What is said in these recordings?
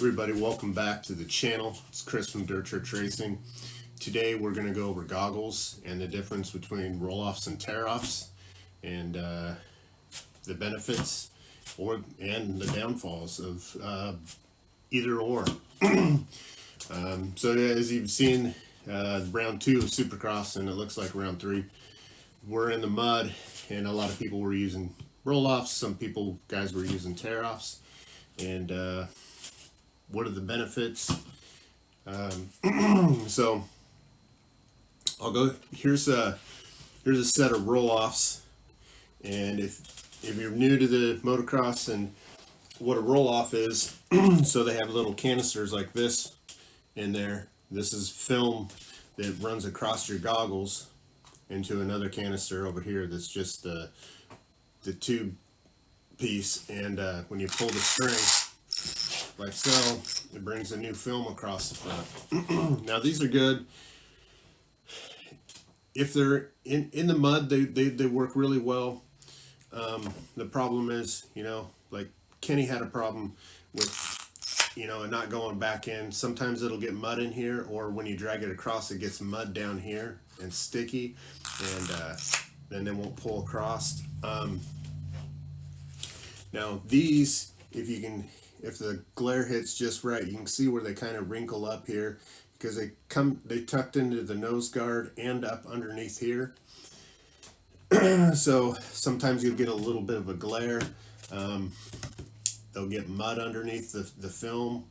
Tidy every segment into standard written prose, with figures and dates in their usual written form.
Everybody, welcome back to the channel. It's Chris from Dirt Church Racing. Today we're going to go over goggles and the difference between roll-offs and tear-offs, and the benefits and the downfalls of either or. So as you've seen, round 2 of Supercross, and it looks like round 3, we're in the mud, and a lot of people were using roll-offs. Some guys were using tear-offs, and what are the benefits? So I'll go. Here's a set of roll-offs, and if you're new to the motocross and what a roll-off is, so they have little canisters like this in there. This is film that runs across your goggles into another canister over here. That's just the tube piece, and when you pull the string like so, it brings a new film across the front. Now these are good if they're in the mud. They work really well. The problem is, like Kenny had a problem with, it not going back in. Sometimes it'll get mud in here, or when you drag it across, it gets mud down here and sticky, and then they won't pull across. Now these, if the glare hits just right, you can see where they kind of wrinkle up here because they tucked into the nose guard and up underneath here. So sometimes you'll get a little bit of a glare. They'll get mud underneath the film,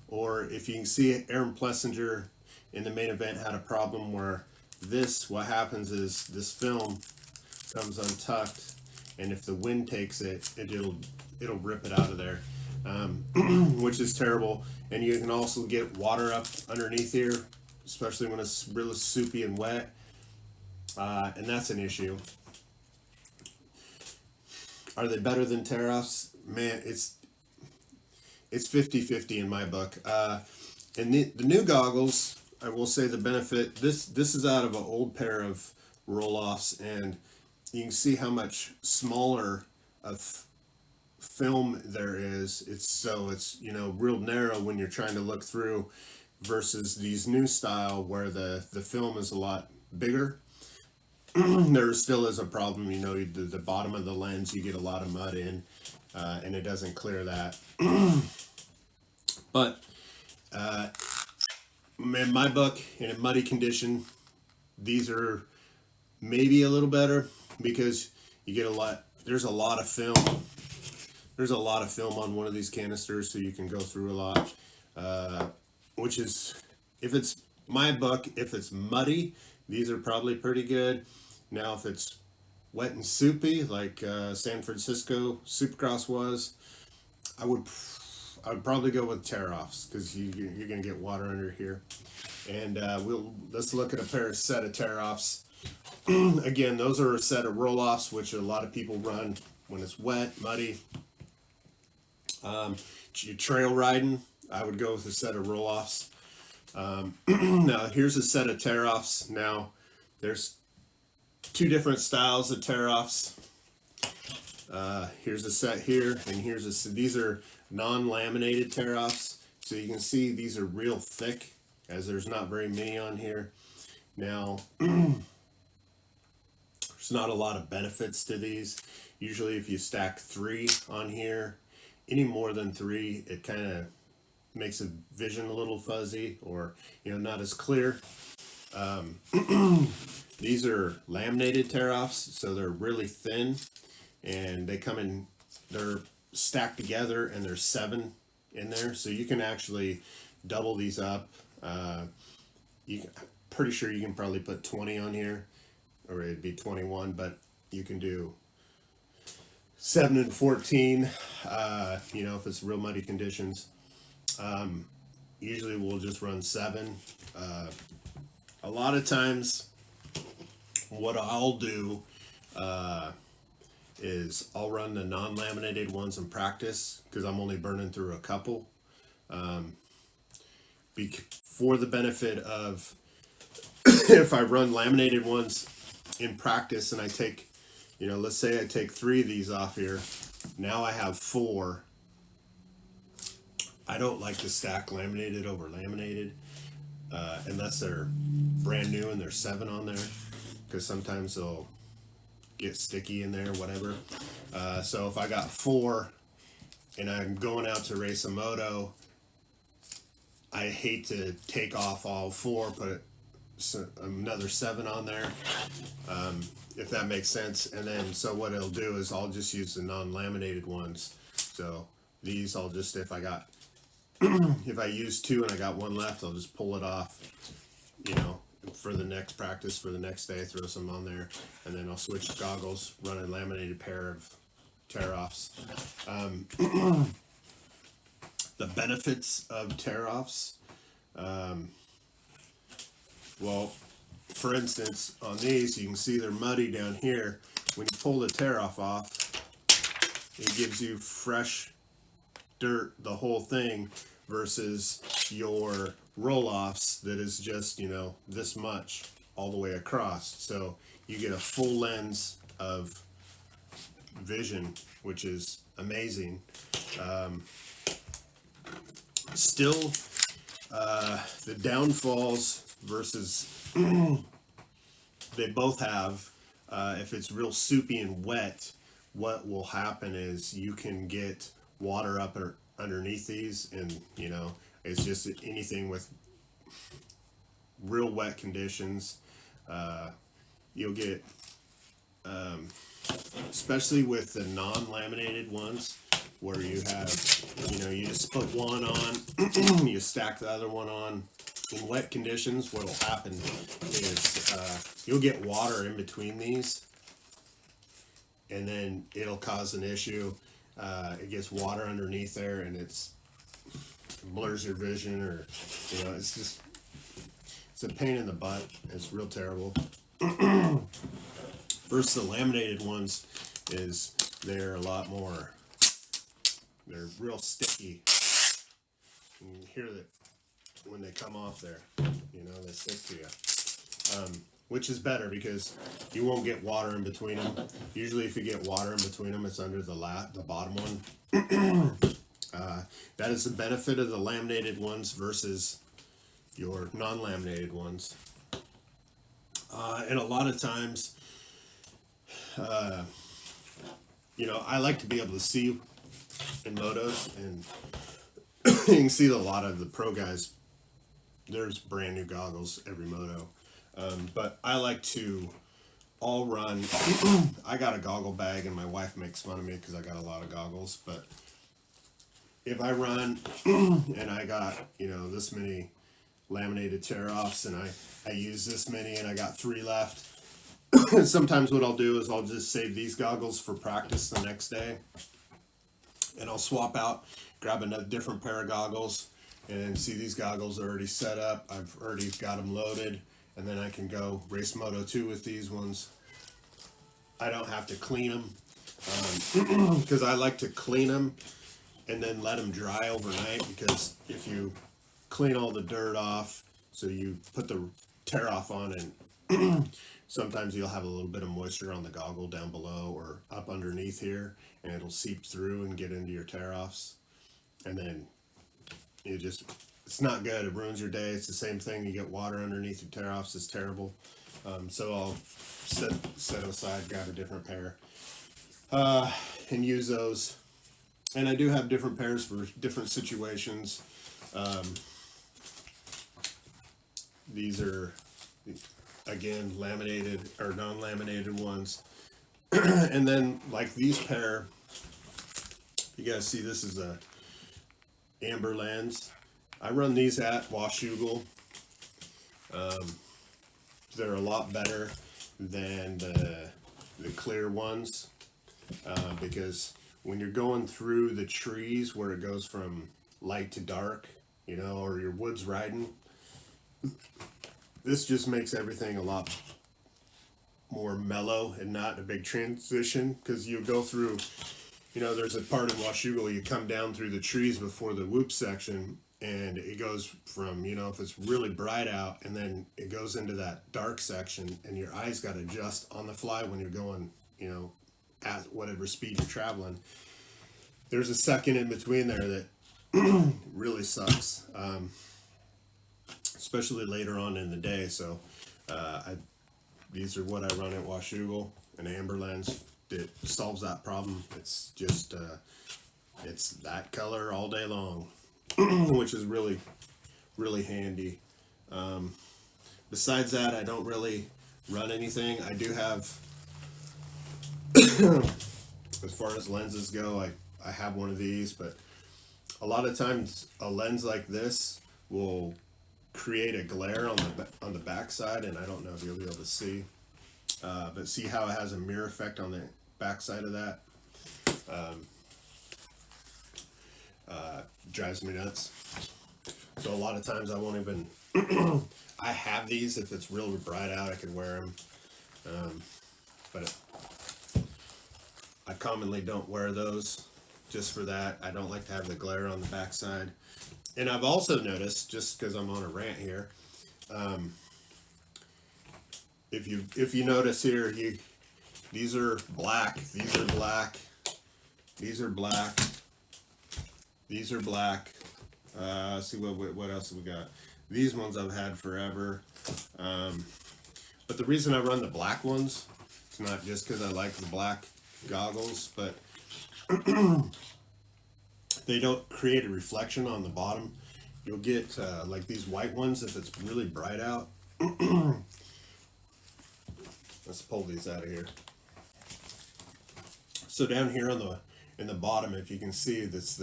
or if you can see, Aaron Plessinger in the main event had a problem where what happens is this film comes untucked, and if the wind takes it, it'll rip it out of there. Which is terrible. And you can also get water up underneath here, especially when it's really soupy and wet, and that's an issue. Are they better than tear-offs? Man, it's 50-50 in my book. And the new goggles, I will say the benefit, this is out of an old pair of roll-offs, and you can see how much smaller of film there is. It's real narrow when you're trying to look through, versus these new style where the film is a lot bigger. There still is a problem, the bottom of the lens, you get a lot of mud in, and it doesn't clear that. But in my book, in a muddy condition, these are maybe a little better because you get there's a lot of film. There's a lot of film on one of these canisters, so you can go through a lot, which is, if it's my book, if it's muddy, these are probably pretty good. Now, if it's wet and soupy, like San Francisco Supercross was, I would probably go with tear-offs, because you're going to get water under here. And let's look at a set of tear-offs. Again, those are a set of roll-offs, which a lot of people run when it's wet, muddy. You're trail riding, I would go with a set of roll-offs. Now here's a set of tear-offs. Now there's 2 different styles of tear-offs. Here's a set here, and these are non-laminated tear-offs. So you can see these are real thick, as there's not very many on here. Now there's not a lot of benefits to these. Usually if you stack 3 on here, any more than 3, it kind of makes the vision a little fuzzy, or not as clear. These are laminated tear-offs, so they're really thin, and they're stacked together, and there's 7 in there, so you can actually double these up. Pretty sure you can probably put 20 on here, or it'd be 21, but you can do 7 and 14, if it's real muddy conditions. Usually we'll just run 7. A lot of times what I'll do is I'll run the non-laminated ones in practice, because I'm only burning through a couple. For the benefit of, if I run laminated ones in practice and I take, let's say I take 3 of these off here, now I have 4 I don't like to stack laminated over laminated unless they're brand new and there's 7 on there, because sometimes they'll get sticky in there, whatever. So if I got 4 and I'm going out to race a moto, I hate to take off all 4, put another 7 on there, if that makes sense. And then so what it'll do is I'll just use the non-laminated ones. So these I'll just, if I got if I use 2 and I got 1 left, I'll just pull it off, you know, for the next practice, for the next day, throw some on there, and then I'll switch goggles, run a laminated pair of tear-offs. The benefits of tear-offs, well, for instance, on these, you can see they're muddy down here. When you pull the tear-off off, it gives you fresh dirt, the whole thing, versus your roll-offs that is just, you know, this much all the way across. So you get a full lens of vision, which is amazing. Still, the downfalls versus they both have, if it's real soupy and wet, what will happen is you can get water up or underneath these, and you know, it's just anything with real wet conditions, you'll get, especially with the non-laminated ones, where you have, you know, you just put one on, you stack the other one on. In wet conditions, what will happen is you'll get water in between these, and then it'll cause an issue. It gets water underneath there, and it blurs your vision, or, you know, it's a pain in the butt. It's real terrible. Versus the laminated ones is they're a lot more, they're real sticky. You can hear that when they come off there, you know, they stick to you. Which is better because you won't get water in between them. Usually if you get water in between them, it's under the bottom one. That is the benefit of the laminated ones versus your non-laminated ones. And a lot of times, you know, I like to be able to see in motos, and you can see a lot of the pro guys, there's brand new goggles every moto. But I like to all run. I got a goggle bag, and my wife makes fun of me because I got a lot of goggles. But if I run and I got, you know, this many laminated tear-offs, and I use this many, and I got 3 left, sometimes what I'll do is I'll just save these goggles for practice the next day, and I'll swap out, grab another different pair of goggles, and see, these goggles are already set up. I've already got them loaded, and then I can go race Moto 2 with these ones. I don't have to clean them, because I like to clean them and then let them dry overnight, because if you clean all the dirt off, so you put the tear off on, and sometimes you'll have a little bit of moisture on the goggle down below or up underneath here, and it'll seep through and get into your tear offs, and then it's not good. It ruins your day. It's the same thing. You get water underneath your tear offs. It's terrible. So I'll set them aside, grab a different pair, and use those. And I do have different pairs for different situations. These are, again, laminated or non-laminated ones. And then like these pair, you guys see this is a amber lens. I run these at Goggle. They're a lot better than the clear ones, because when you're going through the trees where it goes from light to dark, you know, or your woods riding, this just makes everything a lot more mellow and not a big transition, because you go through, you know, there's a part in Goggle, you come down through the trees before the whoop section, and it goes from, you know, if it's really bright out, and then it goes into that dark section, and your eyes got to adjust on the fly when you're going, you know, at whatever speed you're traveling. There's a second in between there that really sucks, especially later on in the day. So these are what I run at Washougal, an amber lens that solves that problem. It's just it's that color all day long, which is really handy. Besides that, I don't really run anything. I do have, as far as lenses go, I have one of these, but a lot of times a lens like this will create a glare on the back side, and I don't know if you'll be able to see, but see how it has a mirror effect on the back side of that. Drives me nuts. So a lot of times I won't even I have these. If it's real bright out, I can wear them, but I commonly don't wear those just for that. I don't like to have the glare on the back side. And I've also noticed, just because I'm on a rant here, if you notice here, these are black, these are black, these are black, these are black. See what else have we got? These ones I've had forever. But the reason I run the black ones, it's not just because I like the black goggles, but they don't create a reflection on the bottom. You'll get like these white ones if it's really bright out. Let's pull these out of here. So down here in the bottom, if you can see, that's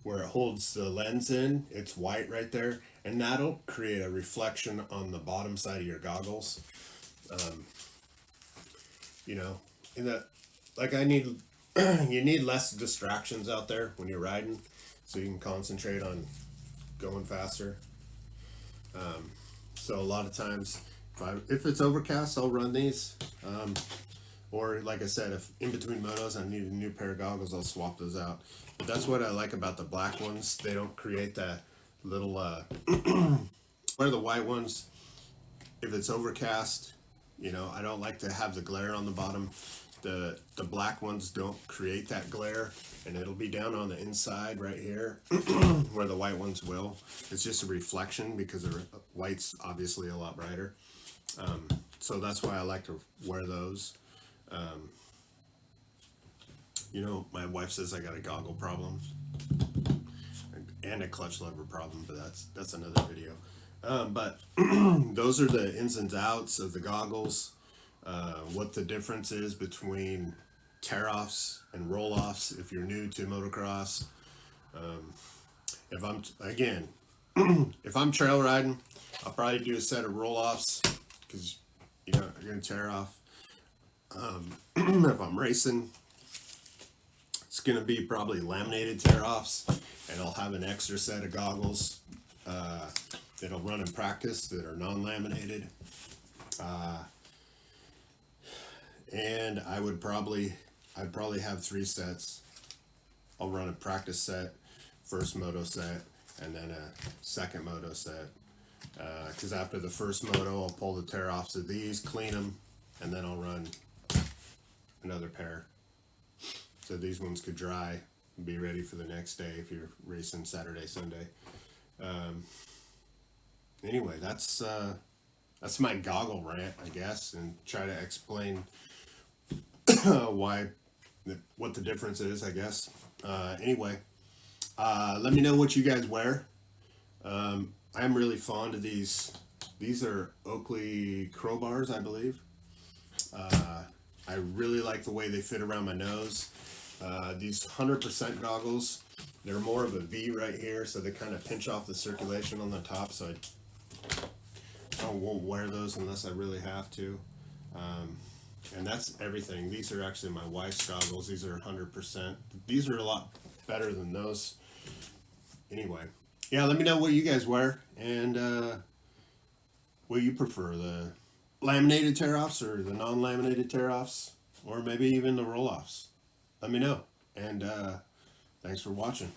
where it holds the lens in. It's white right there, and that'll create a reflection on the bottom side of your goggles. You know, you need less distractions out there when you're riding, so you can concentrate on going faster. So a lot of times, if it's overcast, I'll run these. Or like I said, if in between motos I need a new pair of goggles, I'll swap those out. But that's what I like about the black ones. They don't create that little, where the white ones, if it's overcast, you know, I don't like to have the glare on the bottom. The black ones don't create that glare, and it'll be down on the inside right here where the white ones will. It's just a reflection because the white's obviously a lot brighter. So that's why I like to wear those. You know, my wife says I got a goggle problem and a clutch lever problem, but that's another video. But those are the ins and outs of the goggles. What the difference is between tear-offs and roll-offs if you're new to motocross. If I'm trail riding, I'll probably do a set of roll-offs because you know you're gonna tear off. If I'm racing, it's gonna be probably laminated tear-offs, and I'll have an extra set of goggles that'll run in practice that are non-laminated. And I'd probably have 3 sets. I'll run a practice set, first moto set, and then a second moto set. Because after the first moto, I'll pull the tear-offs of these, clean them, and then I'll run another pair. So these ones could dry and be ready for the next day if you're racing Saturday, Sunday. Anyway, that's my goggle rant, I guess, and try to explain what the difference is, I guess. Anyway, let me know what you guys wear. I'm really fond of these. These are Oakley crowbars, I believe. I really like the way they fit around my nose. These 100% goggles, they're more of a V right here, so they kind of pinch off the circulation on the top, so I won't wear those unless I really have to. And that's everything. These are actually my wife's goggles. These are 100%. These are a lot better than those. Anyway, yeah, let me know what you guys wear, and what you prefer, the laminated tear-offs or the non-laminated tear-offs, or maybe even the roll-offs. Let me know, and thanks for watching.